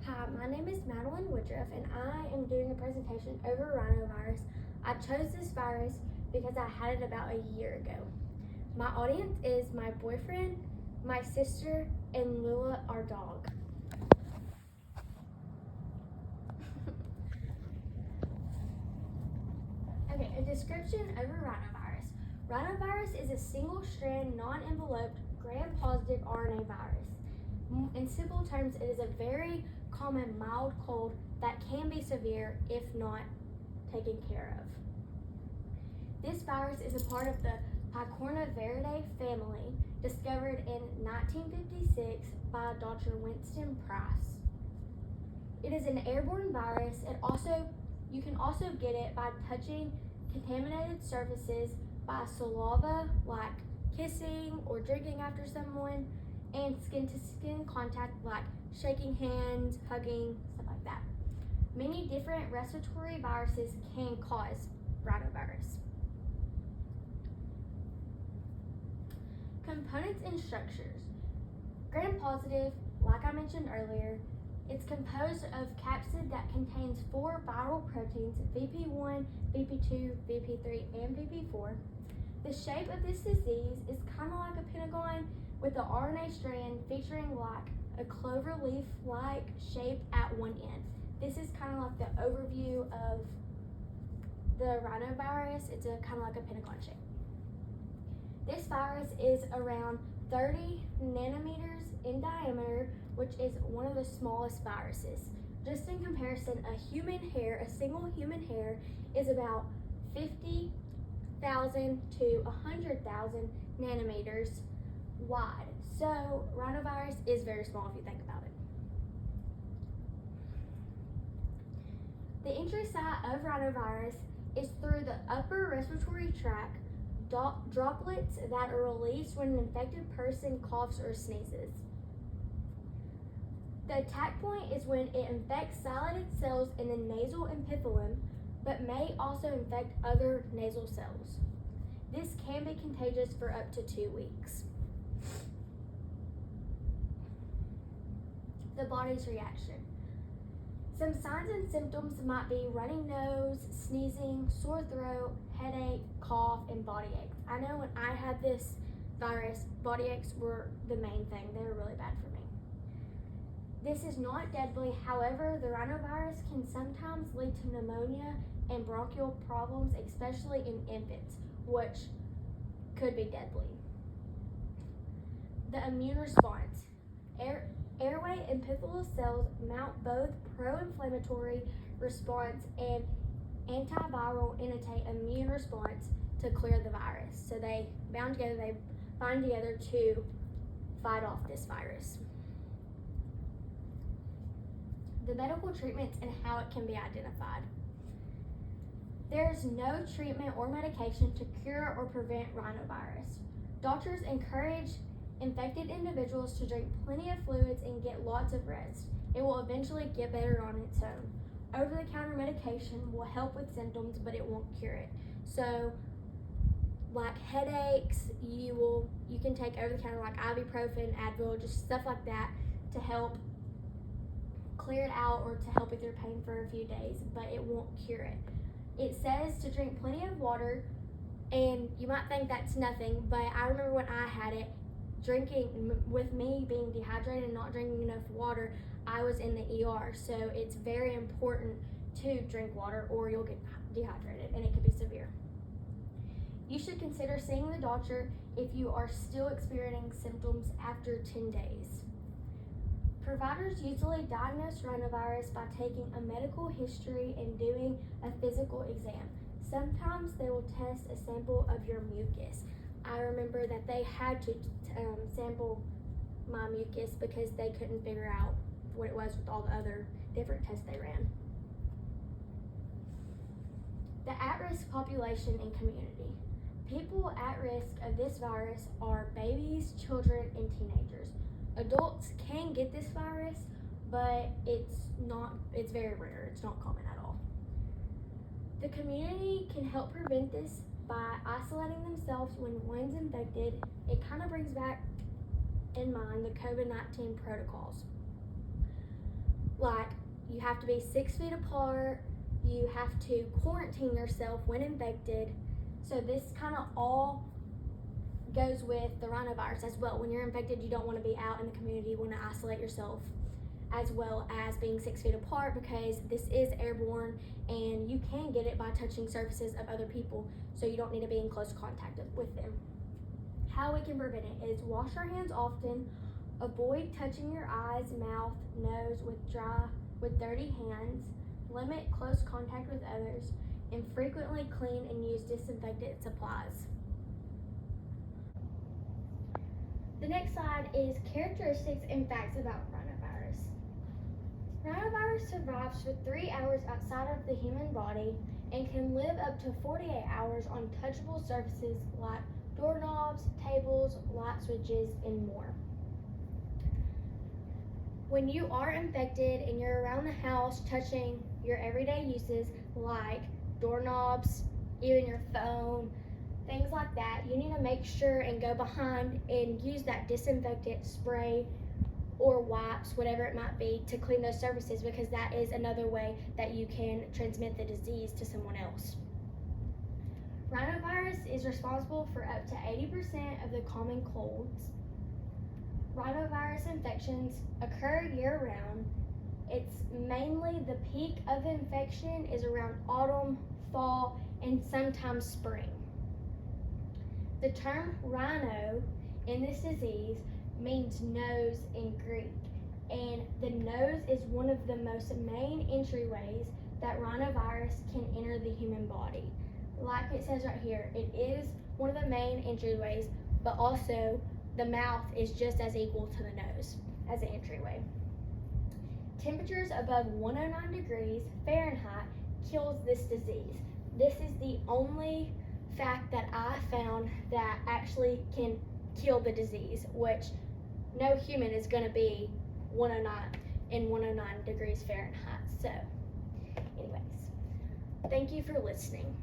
Hi, my name is Madeline Woodruff, and I am doing a presentation over rhinovirus. I chose this virus because I had it about a year ago. My audience is my boyfriend, my sister, and Lula, our dog. Okay, a description over rhinovirus. Rhinovirus is a single-strand, non-enveloped, gram-positive RNA virus. In simple terms, it is a very common mild cold that can be severe if not taken care of. This virus is a part of the Picornaviridae family, discovered in 1956 by Dr. Winston Price. It is an airborne virus. You can also get it by touching contaminated surfaces by saliva, like kissing or drinking after someone, and skin-to-skin contact, like shaking hands, hugging, stuff like that. Many different respiratory viruses can cause rhinovirus. Components and structures. Gram-positive, like I mentioned earlier, it's composed of capsid that contains 4 viral proteins, VP1, VP2, VP3, and VP4. The shape of this disease is kind of like a pentagon with the RNA strand featuring like a clover leaf-like shape at one end. This is kind of like the overview of the rhinovirus. It's kind of like a pentagon shape. This virus is around 30 nanometers in diameter, which is one of the smallest viruses. Just in comparison, a single human hair is about 50,000 to 100,000 nanometers wide. So rhinovirus is very small if you think about it. The entry site of rhinovirus is through the upper respiratory tract, droplets that are released when an infected person coughs or sneezes. The attack point is when it infects silated cells in the nasal epithelium, but may also infect other nasal cells. This can be contagious for up to 2 weeks. The body's reaction. Some signs and symptoms might be runny nose, sneezing, sore throat, headache, cough, and body aches. I know when I had this virus, body aches were the main thing. They were really bad for me. This is not deadly. However, the rhinovirus can sometimes lead to pneumonia and bronchial problems, especially in infants, which could be deadly. The immune response. Airway and epithelial cells mount both pro-inflammatory response and antiviral innate immune response to clear the virus. So they bind together to fight off this virus. The medical treatments and how it can be identified. There is no treatment or medication to cure or prevent rhinovirus. Doctors encourage infected individuals to drink plenty of fluids and get lots of rest. It will eventually get better on its own. Over-the-counter medication will help with symptoms, but it won't cure it. So, like headaches, you can take over-the-counter like ibuprofen, Advil, just stuff like that to help clear it out or to help with your pain for a few days, but it won't cure it. It says to drink plenty of water, and you might think that's nothing, but I remember when I had it, with me being dehydrated and not drinking enough water, I was in the ER. So it's very important to drink water or you'll get dehydrated and it could be severe. You should consider seeing the doctor if you are still experiencing symptoms after 10 days. Providers usually diagnose rhinovirus by taking a medical history and doing a physical exam. Sometimes they will test a sample of your mucus. I remember that they had to sample my mucus because they couldn't figure out what it was with all the other different tests they ran. The at-risk population and community. People at risk of this virus are babies, children, and teenagers. Adults can get this virus, but it's very rare. It's not common at all. The community can help prevent this by isolating themselves when one's infected. It kind of brings back in mind the COVID-19 protocols. like you have to be 6 feet apart, you have to quarantine yourself when infected. So this kind of all goes with the rhinovirus as well. When you're infected, you don't want to be out in the community, you want to isolate yourself, as well as being 6 feet apart, because this is airborne and you can get it by touching surfaces of other people, so you don't need to be in close contact with them. How we can prevent it is wash our hands often, avoid touching your eyes, mouth, nose with dirty hands, limit close contact with others, and frequently clean and use disinfectant supplies. The next slide is characteristics and facts about rhinovirus. Rhinovirus survives for 3 hours outside of the human body and can live up to 48 hours on touchable surfaces like doorknobs, tables, light switches, and more. When you are infected and you're around the house touching your everyday uses like doorknobs, even your phone, things like that, you need to make sure and go behind and use that disinfectant spray or wipes, whatever it might be, to clean those surfaces, because that is another way that you can transmit the disease to someone else. Rhinovirus is responsible for up to 80% of the common colds. Rhinovirus infections occur year-round. It's mainly the peak of infection is around autumn, fall, and sometimes spring. The term rhino in this disease means nose in Greek, and the nose is one of the most main entryways that rhinovirus can enter the human body. Like it says right here, it is one of the main entryways, but also the mouth is just as equal to the nose as an entryway. Temperatures above 109 degrees Fahrenheit kills this disease. This is the only fact that I found that actually can kill the disease, which no human is going to be 109 degrees Fahrenheit. So, anyways, thank you for listening.